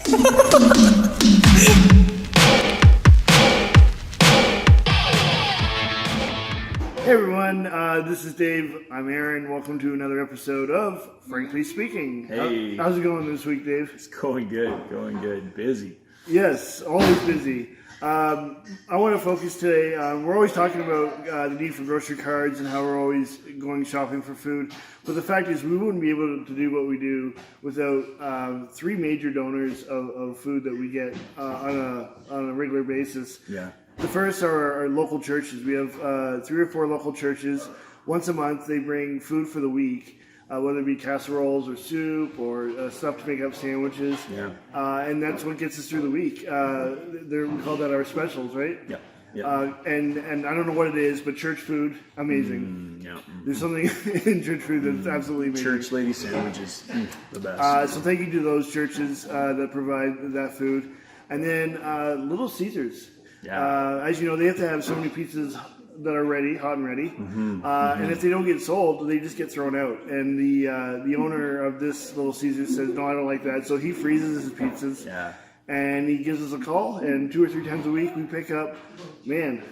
Hey everyone, this is Dave. I'm Aaron. Welcome to another episode of Frankly Speaking. Hey. How's it going this week, Dave? It's going good. Busy. Yes, always busy. I want to focus today. We're always talking about the need for grocery cards and how we're always going shopping for food. But the fact is, we wouldn't be able to do what we do without three major donors of food that we get on a regular basis. Yeah. The first are our local churches. We have 3 or 4 local churches. Once a month, they bring food for the week, whether it be casseroles or soup or stuff to make up sandwiches. Yeah. And that's what gets us through the week. We call that our specials, right? Yeah. Yeah. And I don't know what it is, but church food, amazing. Yeah. There's something in church food that's absolutely amazing. Church lady sandwiches, the best. So thank you to those churches that provide that food. And then Little Caesars. Yeah. As you know, they have to have so many pizzas that are ready, hot and ready. And if they don't get sold, they just get thrown out. And the owner of this Little Caesars says, no, I don't like that. So he freezes his pizzas. Yeah. And he gives us a call, and 2 or 3 times a week we pick up, 20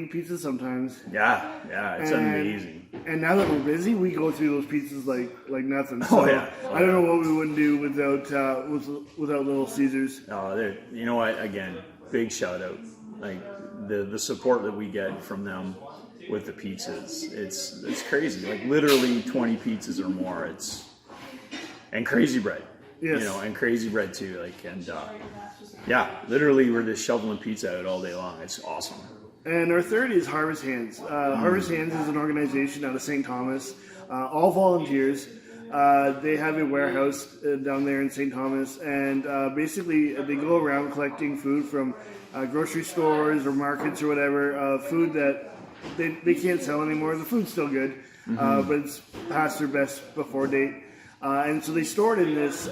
pizzas sometimes. Yeah. It's amazing. And now that we're busy, we go through those pizzas like nothing. So yeah. I don't know what we wouldn't do without Little Caesars. You know what? Again, big shout out. Like the support that we get from them with the pizzas, it's crazy. Like literally 20 pizzas or more. And crazy bread. Yes. And crazy bread too. Literally we're just shoveling pizza out all day long. It's awesome. And our third is Harvest Hands. Harvest Hands is an organization out of St. Thomas, all volunteers. They have a warehouse down there in St. Thomas, and basically they go around collecting food from grocery stores or markets or whatever, food that they can't sell anymore. The food's still good, but it's past their best before date. And so they store it in this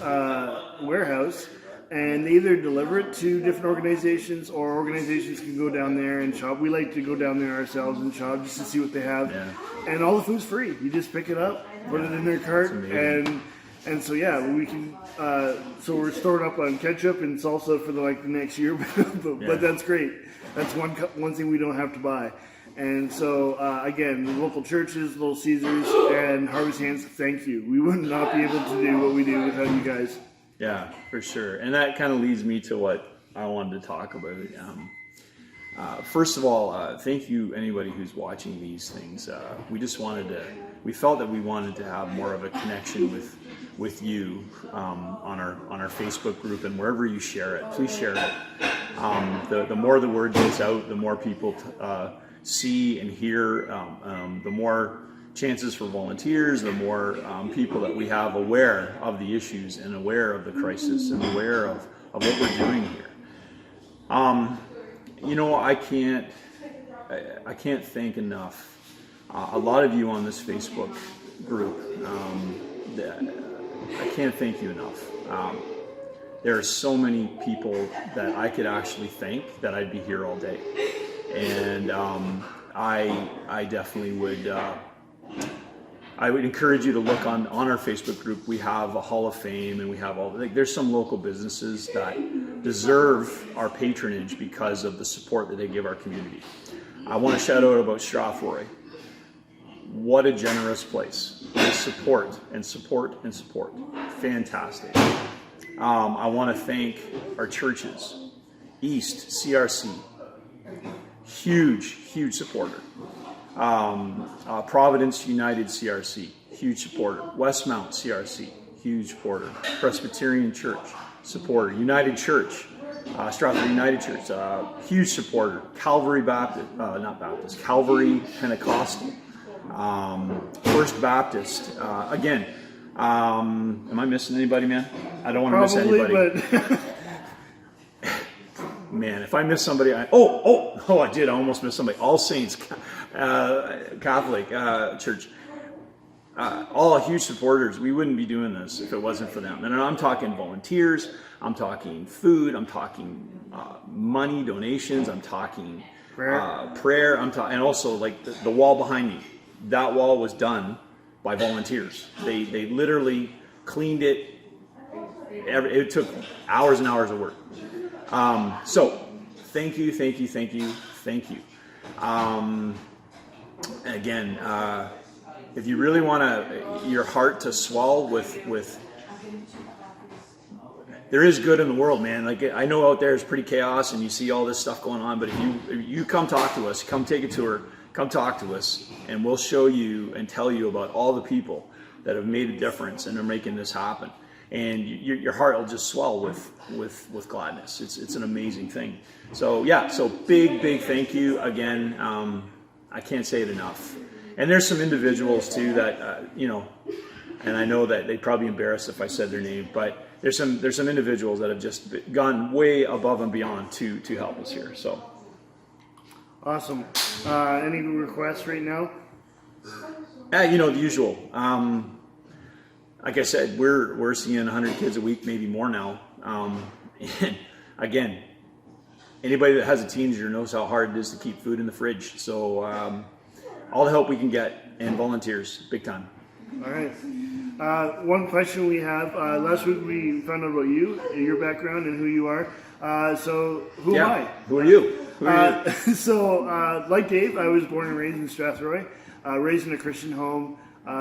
warehouse, and they either deliver it to different organizations, or organizations can go down there and shop. We like to go down there ourselves and shop just to see what they have. Yeah. And all the food's free. You just pick it up, put it in their cart, and so we can. So we're stored up on ketchup and salsa for the next year, but that's great. That's one thing we don't have to buy. And so, again, the local churches, Little Caesars, and Harvest Hands, thank you. We would not be able to do what we do without you guys. Yeah, for sure. And that kind of leads me to what I wanted to talk about. First of all, thank you, anybody who's watching these things. We felt that we wanted to have more of a connection with you on our Facebook group, and wherever you share it, please share it. The more the word gets out, the more people see and hear, the more chances for volunteers, the more people that we have aware of the issues and aware of the crisis and aware of what we're doing here. I can't thank enough a lot of you on this Facebook group. I can't thank you enough. There are so many people that I could actually thank that I'd be here all day. And I definitely would. I would encourage you to look on our Facebook group. We have a Hall of Fame, and we have there's some local businesses that deserve our patronage because of the support that they give our community. I want to shout out about Strathroy. What a generous place. They support and support and support. Fantastic. I want to thank our churches. East, CRC. Huge supporter. Providence United CRC, huge supporter. Westmount CRC, huge supporter. Presbyterian Church, supporter. United Church, Strathroy United Church, huge supporter. Calvary Calvary Pentecostal. First Baptist. Again, am I missing anybody, man? I don't want to miss anybody. But Man, if I miss somebody, I did. I almost missed somebody. All Saints Catholic Church, all huge supporters. We wouldn't be doing this if it wasn't for them. And I'm talking volunteers. I'm talking food. I'm talking money donations. I'm talking prayer. I'm talking, and also like the wall behind me. That wall was done by volunteers. They literally cleaned it, it took hours and hours of work. So thank you. Again, if you really want your heart to swell with, there is good in the world, man. Like, I know out there is pretty chaos and you see all this stuff going on, but if you come talk to us, come take a tour, come talk to us, and we'll show you and tell you about all the people that have made a difference and are making this happen. And your heart will just swell with gladness. It's an amazing thing. So yeah, so big thank you again. I can't say it enough. And there's some individuals too that and I know that they'd probably embarrass if I said their name, but there's some individuals that have just gone way above and beyond to help us here. So awesome. Any requests right now? The usual. Like I said, we're seeing 100 kids a week, maybe more now. And again, anybody that has a teenager knows how hard it is to keep food in the fridge. So all the help we can get, and volunteers, big time. All right. One question we have. Last week we found out about you, your background, and who you are. So who am I? Who are you? So like Dave, I was born and raised in Strathroy, raised in a Christian home.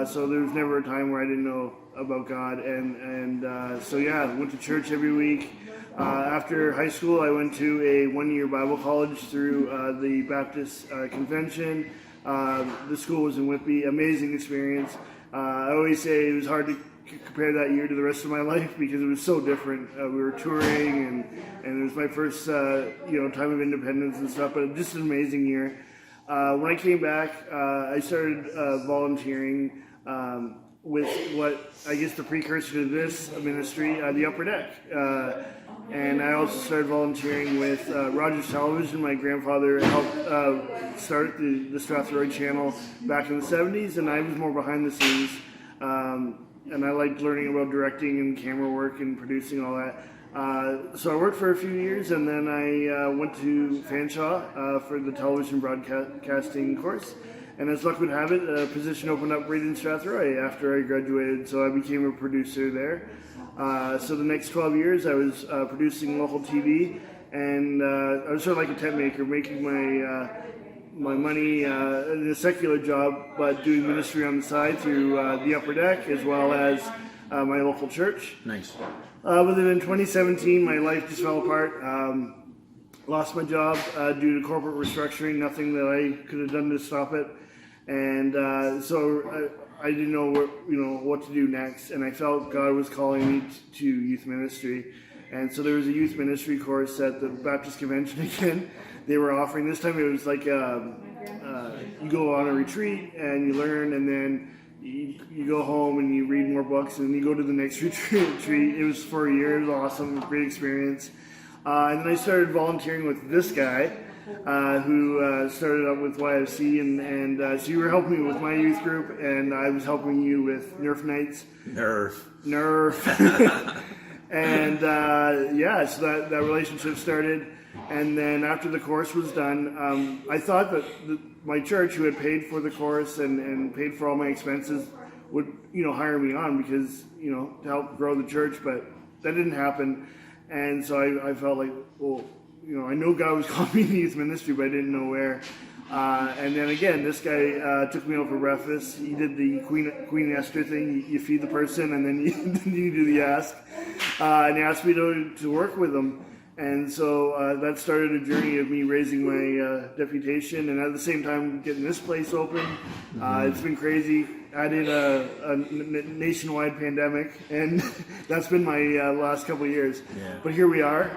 So there was never a time where I didn't know about God, and so yeah, I went to church every week. After high school, I went to a one-year Bible college through the Baptist Convention. The school was in Whitby. Amazing experience. I always say it was hard to compare that year to the rest of my life because it was so different. We were touring, and it was my first time of independence and stuff, but just an amazing year. When I came back, I started volunteering with what I guess the precursor to this ministry, the Upper Deck. And I also started volunteering with Rogers Television. My grandfather helped start the Strathroy channel back in the 70s, and I was more behind the scenes. And I liked learning about directing and camera work and producing all that. So I worked for a few years, and then I went to Fanshawe for the television broadcasting course. And as luck would have it, a position opened up right in Strathroy after I graduated, so I became a producer there. So the next 12 years I was producing local TV, and I was sort of like a tent maker, making my money in a secular job, but doing ministry on the side through the Upper Deck as well as my local church. Nice. But then in 2017, my life just fell apart. Lost my job due to corporate restructuring, nothing that I could have done to stop it. And so I didn't know what to do next, and I felt God was calling me to youth ministry. And so there was a youth ministry course at the Baptist Convention again. They were offering, this time it was like you go on a retreat and you learn, and then you go home and you read more books, and you go to the next retreat. It was for a year. It was awesome, great experience. And then I started volunteering with this guy who started up with YFC, and so you were helping me with my youth group, and I was helping you with Nerf Nights. Nerf. And so that relationship started. And then after the course was done, I thought that my church, who had paid for the course and paid for all my expenses, would hire me on because to help grow the church, but that didn't happen. And so I felt like, well, I know God was calling me to youth ministry, but I didn't know where. And then again, this guy took me out for breakfast. He did the Queen Esther thing. You feed the person, and then you do the ask. And he asked me to work with him. And so that started a journey of me raising my deputation, and at the same time getting this place open. It's been crazy. I did a nationwide pandemic, and that's been my last couple of years. Yeah. But here we are.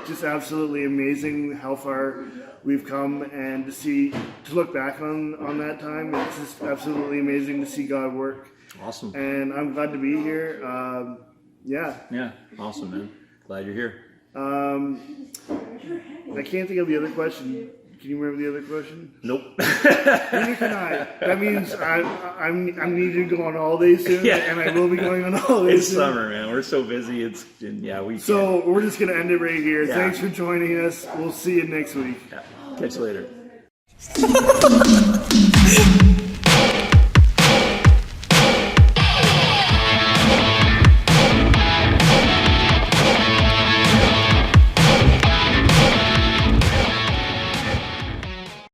Just absolutely amazing how far we've come, and to look back on that time, it's just absolutely amazing to see God work. Awesome. And I'm glad to be here. Yeah. Awesome, man. Glad you're here. I can't think of the other question. Can you remember the other question? Nope. Neither can I. That means I'm needed to go on holiday soon, and I will be going on holiday It's soon. summer, man. We're so busy. So we're just going to end it right here. Yeah. Thanks for joining us. We'll see you next week. Yeah. Catch you later.